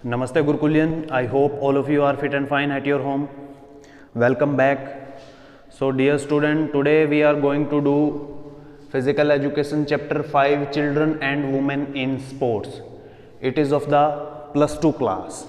Namaste Gurukulian, I hope all of you are fit and fine at your home. Welcome back. So dear student, today we are going to do Physical Education Chapter 5 Children and Women in Sports. It is of the plus 2 class.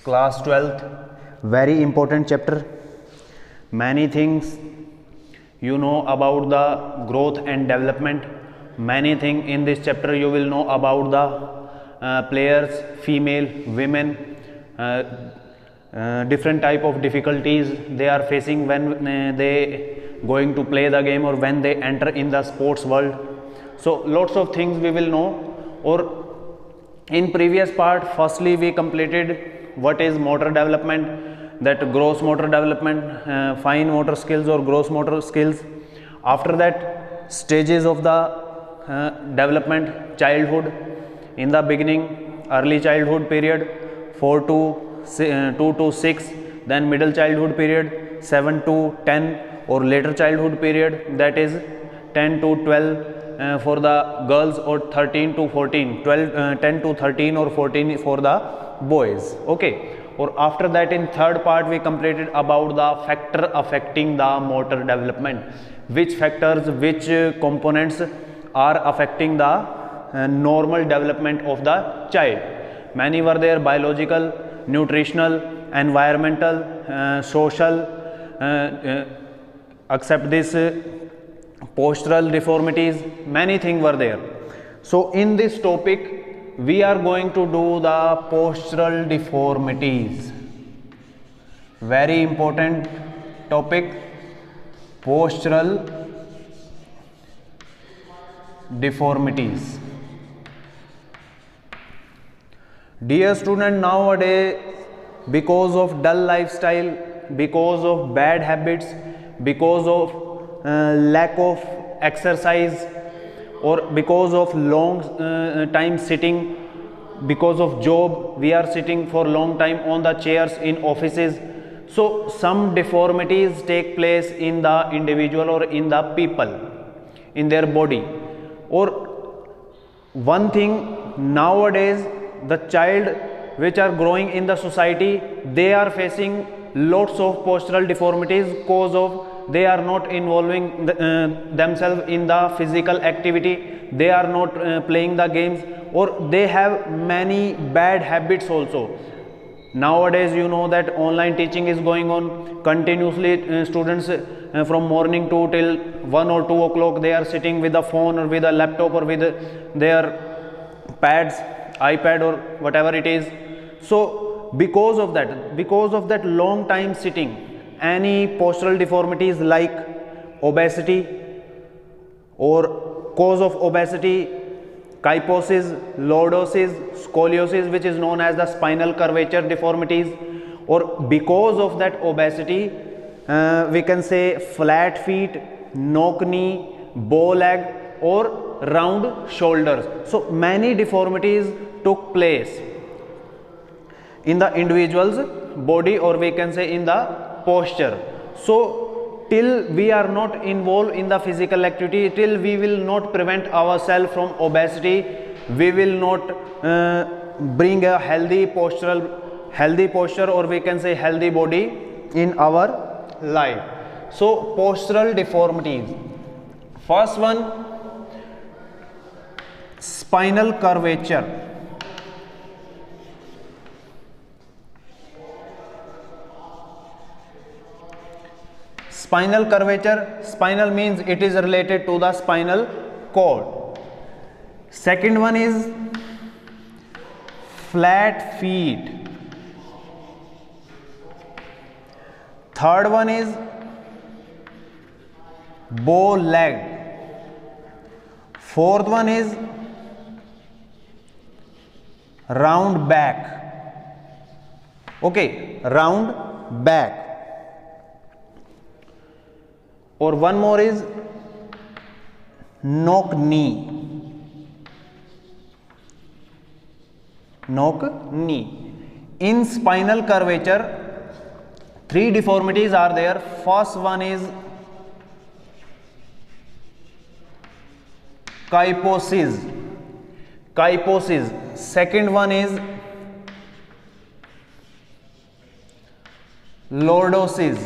Class 12th, very important chapter. Many things you know about the growth and development. Many things in this chapter you will know about the players, female, women, different type of difficulties they are facing when they going to play the game or when they enter in the sports world. So lots of things we will know. Or in previous part, firstly we completed what is motor development, that gross motor development, fine motor skills or gross motor skills. After that, stages of the development, childhood. In the beginning, early childhood period 2 to 6, then middle childhood period 7 to 10, or later childhood period, that is 10 to 12 for the girls, or 13 to 14, 10 to 13 or 14 for the boys. Okay. Or after that, in third part we completed about the factor affecting the motor development, which factors, which components are affecting the normal development of the child. Many were there: biological, nutritional, environmental, social, except this postural deformities, many things were there. So in this topic we are going to do the postural deformities. Very important topic, postural deformities. Dear student, nowadays because of dull lifestyle, because of bad habits, because of lack of exercise, or because of long time sitting, because of job we are sitting for long time on the chairs in offices, so some deformities take place in the individual or in the people, in their body. Or one thing, nowadays the child which are growing in the society, they are facing lots of postural deformities because of they are not involving themselves in the physical activity, they are not playing the games, or they have many bad habits also. Nowadays you know that online teaching is going on continuously. Students from morning to till 1 or 2 o'clock they are sitting with a phone or with a laptop or with their pads, iPad or whatever it is. So because of that long time sitting, any postural deformities like obesity, or cause of obesity, kyphosis, lordosis, scoliosis, which is known as the spinal curvature deformities, or because of that obesity we can say flat feet, knock knee, bow leg, or round shoulders. So many deformities took place in the individual's body, or we can say in the posture. So till we are not involved in the physical activity, till we will not prevent ourselves from obesity, we will not bring a healthy posture, or we can say healthy body in our life. So postural deformities, first one, spinal curvature. Spinal curvature, spinal means it is related to the spinal cord. Second one is flat feet. Third one is bow leg. Fourth one is round back. Okay, round back. Or one more is knock knee. Knock knee. In spinal curvature, three deformities are there. First one is kyphosis. Kyphosis. Second one is lordosis.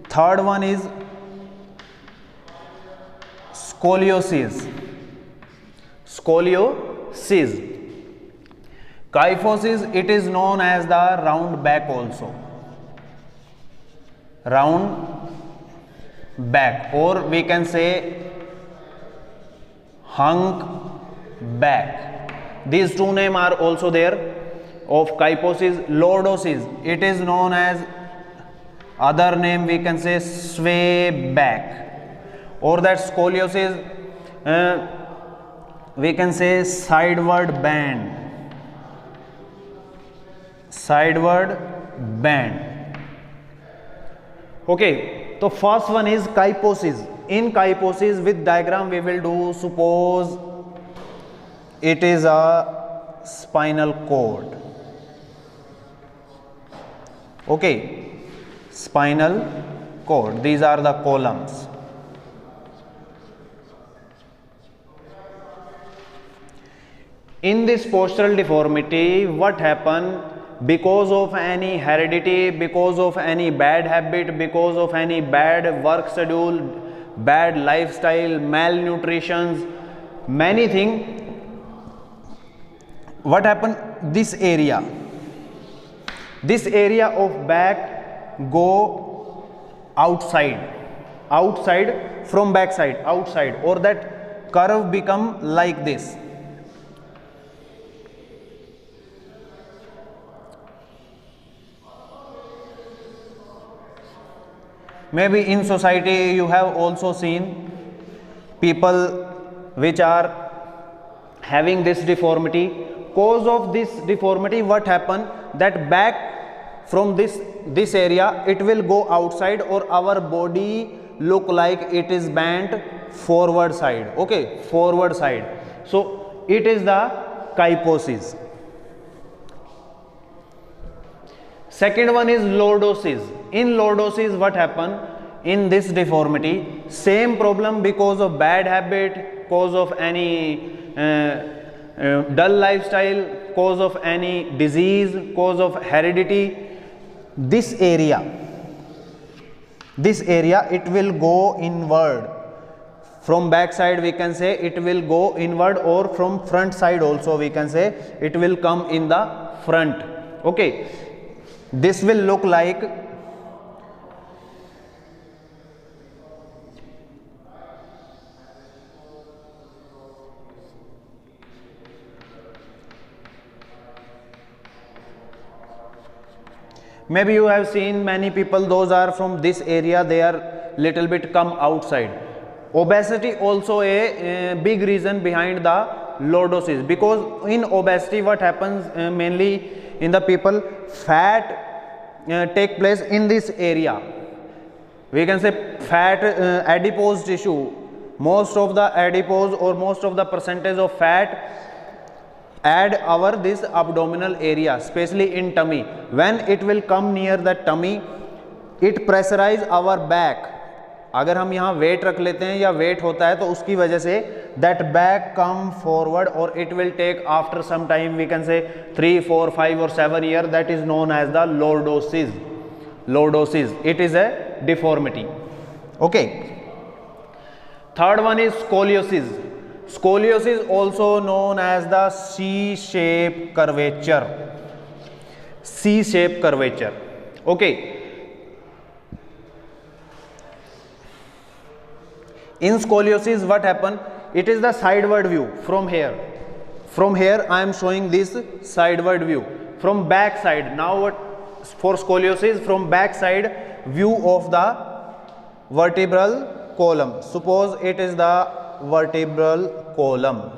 Third one is scoliosis. Scoliosis. Kyphosis, it is known as the round back also. Round back, or we can say hunk back. These two names are also there of kyphosis. Lordosis, it is known as, other name we can say sway back, or that scoliosis we can say sideward bend. Sideward bend. Okay, so first one is kyphosis. In kyphosis, with diagram we will do. Suppose it is a spinal cord. Okay, spinal cord. These are the columns. In this postural deformity, what happen? Because of any heredity, because of any bad habit, because of any bad work schedule, bad lifestyle, malnutrition, many things, what happen? This area of back go outside from back side, outside, or that curve become like this. Maybe in society you have also seen people which are having this deformity. Cause of this deformity, what happen? That back from this area, it will go outside, or our body look like it is bent forward side. Okay, forward side. So it is the kyphosis. Second one is lordosis. In lordosis, what happen? In this deformity, same problem, because of bad habit, cause of any dull lifestyle, cause of any disease, cause of heredity. This area it will go inward. From back side we can say it will go inward, or from front side also we can say it will come in the front. Okay, this will look like maybe you have seen many people, those are from this area, they are little bit come outside. Obesity also a big reason behind the lordosis, because in obesity what happens mainly in the people, fat take place in this area. We can say fat adipose tissue, most of the adipose or most of the percentage of fat add our this abdominal area, especially in tummy. When it will come near the tummy, it pressurize our back. अगर हम यहाँ wait रख लेते हैं या wait होता है तो उसकी वजह से that back come forward, or it will take after some time, we can say 3, 4, 5 or 7 years, that is known as the lordosis. Lordosis, it is a deformity. Okay. Third one is scoliosis. Scoliosis also known as the C-shaped curvature. C-shaped curvature. Okay. In scoliosis, what happen? It is the sideward view from here. From here, I am showing this sideward view from back side. Now, what for scoliosis? From back side view of the vertebral column. Suppose it is the vertebral column.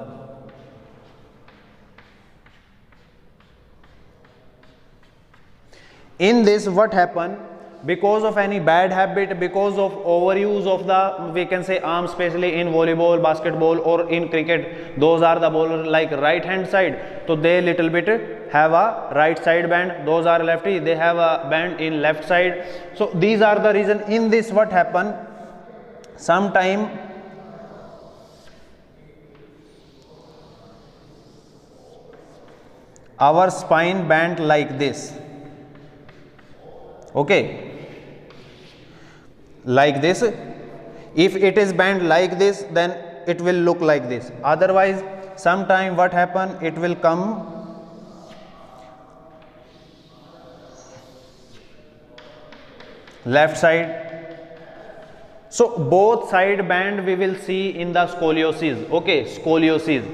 In this, what happen? Because of any bad habit, because of overuse of the, we can say, arm, especially in volleyball, basketball or in cricket, those are the bowler like right hand side, so they little bit have a right side bend. Those are lefty, they have a bend in left side. So these are the reason. In this, what happen? Sometime our spine bent like this, okay, like this. If it is bent like this, then it will look like this. Otherwise, sometime what happen, it will come left side. So both side bend we will see in the scoliosis, okay, scoliosis.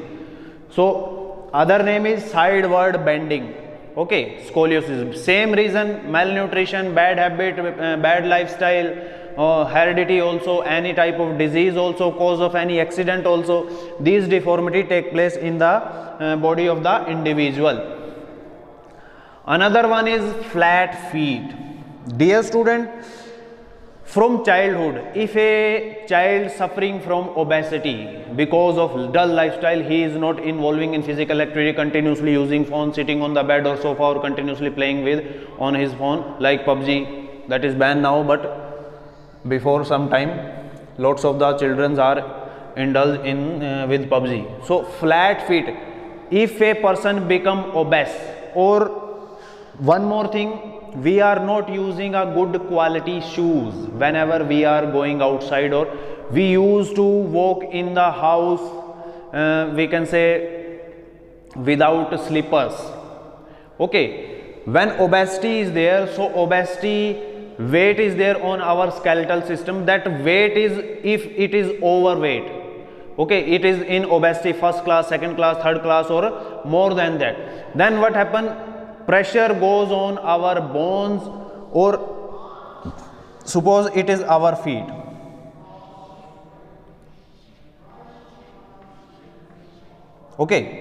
So other name is sideward bending, okay, scoliosis. Same reason, malnutrition, bad habit, bad lifestyle, heredity also, any type of disease also, cause of any accident also, these deformity take place in the body of the individual. Another one is flat feet. Dear student, from childhood, if a child suffering from obesity because of dull lifestyle, he is not involving in physical activity, continuously using phone, sitting on the bed or sofa, or continuously playing with on his phone like PUBG, that is banned now, but before some time lots of the children are indulged in with PUBG. So flat feet, if a person become obese, or one more thing, we are not using a good quality shoes whenever we are going outside, or we used to walk in the house, we can say without slippers, okay. When obesity is there, so obesity weight is there on our skeletal system. That weight is, if it is overweight, okay, it is in obesity first class, second class, third class, or more than that, then what happen, pressure goes on our bones, or suppose it is our feet, okay.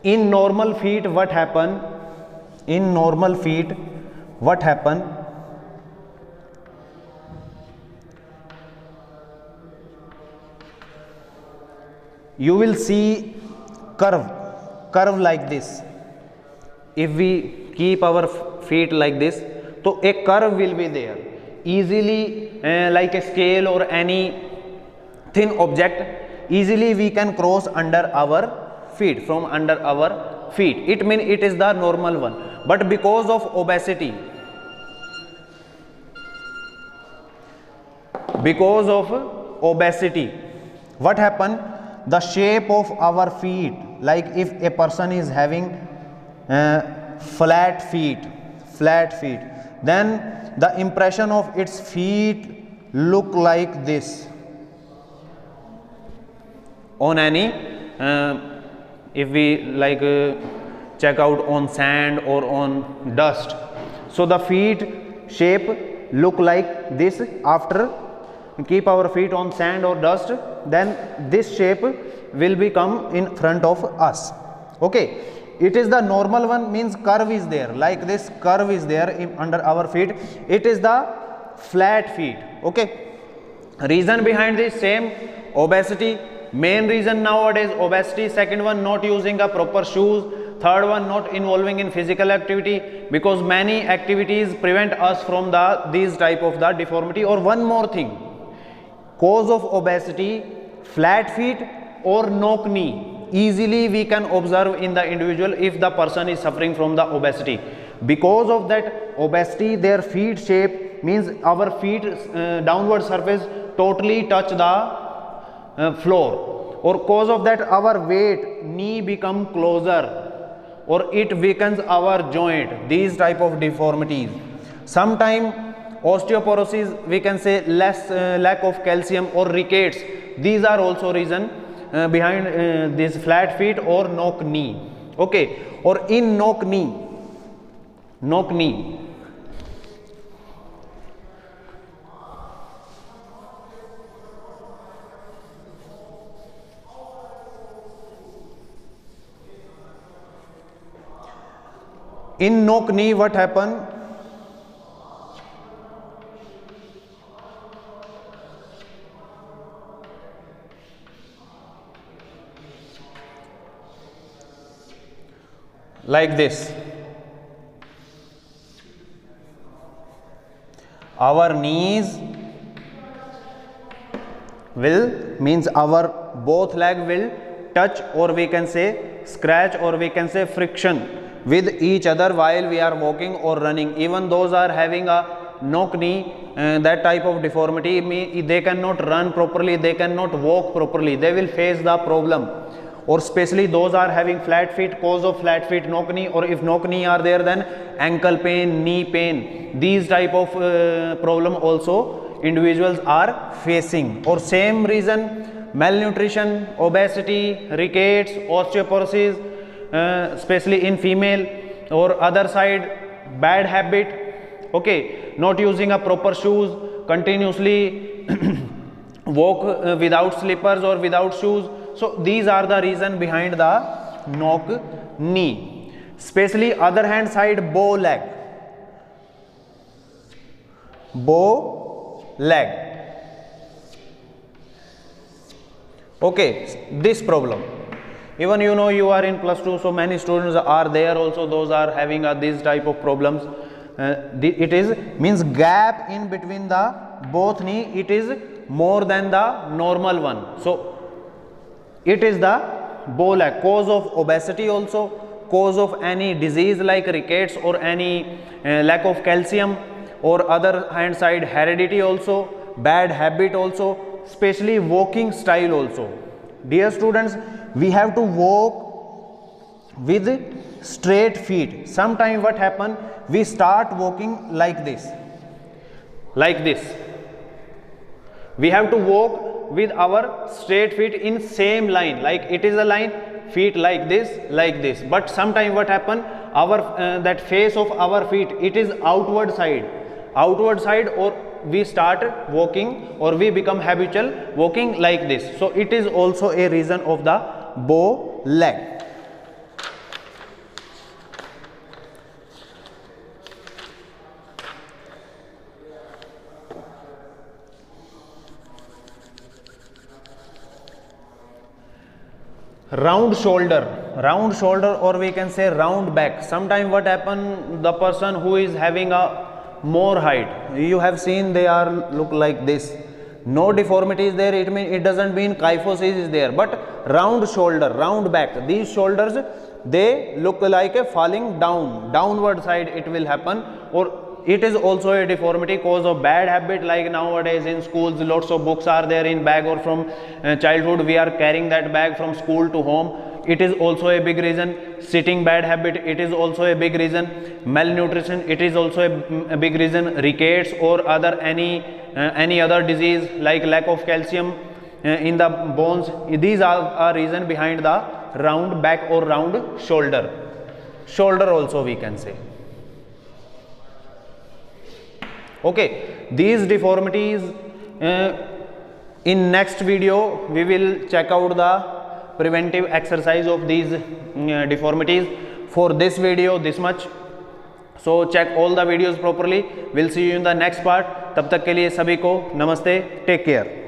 In normal feet what happen, in normal feet what happen, you will see curve like this. If we keep our feet like this, so a curve will be there easily, like a scale or any thin object, easily we can cross under our feet, from under our feet. It means it is the normal one. But because of obesity, what happen, the shape of our feet, like if a person is having flat feet, then the impression of its feet look like this on any if we like check out on sand or on dust. So the feet shape look like this. After keep our feet on sand or dust, then this shape will become in front of us, okay. It is the normal one, means curve is there, like this curve is there under our feet. It is the flat feet, okay. Reason behind this, same, obesity. Main reason nowadays obesity. Second one, not using a proper shoes. Third one, not involving in physical activity, because many activities prevent us from these type of the deformity. Or one more thing, cause of obesity, flat feet or knock knee, easily we can observe in the individual if the person is suffering from the obesity. Because of that obesity, their feet shape, means our feet downward surface totally touch the floor, or cause of that our weight, knee become closer, or it weakens our joint. These type of deformities. Sometime osteoporosis, we can say less lack of calcium, or rickets, these are also reason behind this flat feet or knock knee, okay. Or in knock knee, in knock knee what happen, like this. Our knees will means our both leg will touch, or we can say scratch, or we can say friction with each other while we are walking or running. Even those are having a knock knee, that type of deformity, they cannot run properly, they cannot walk properly, they will face the problem. Or especially those are having flat feet, cause of flat feet, knock knee, or if knock knee are there, then ankle pain, knee pain, these type of problem also individuals are facing. Or same reason, malnutrition, obesity, rickets, osteoporosis, especially in female. Or other side, bad habit, okay, not using a proper shoes, continuously walk without slippers or without shoes. So these are the reason behind the knock knee. Especially other hand side, bow leg, okay, this problem. Even you know, you are in +2, so many students are there also, those are having these type of problems. It is means gap in between the both knee, it is more than the normal one. So it is the bow leg, cause of obesity also, cause of any disease like rickets or any lack of calcium, or other hand side heredity also, bad habit also, especially walking style also. Dear students, we have to walk with straight feet. Sometime what happen, we start walking like this, we have to walk with our straight feet in same line, like it is a line, feet like this, but sometime what happen, our that face of our feet, it is outward side, or we start walking, or we become habitual walking like this. So it is also a reason of the bow leg. Round shoulder, or we can say round back. Sometime what happen, the person who is having a more height, you have seen they are look like this, no deformity is there, it doesn't mean kyphosis is there, but round shoulder, round back, these shoulders, they look like a falling downward side, it will happen. Or it is also a deformity, cause of bad habit, like nowadays in schools lots of books are there in bag, or from childhood we are carrying that bag from school to home, it is also a big reason. Sitting bad habit, it is also a big reason. Malnutrition, it is also a big reason. Rickets or other any other disease like lack of calcium in the bones, these are a reason behind the round back or round shoulder also we can say. Okay, these deformities, in next video we will check out the preventive exercise of these deformities. For this video, this much. So check all the videos properly. We'll see you in the next part. तब तक के लिए सभी को नमस्ते, take care.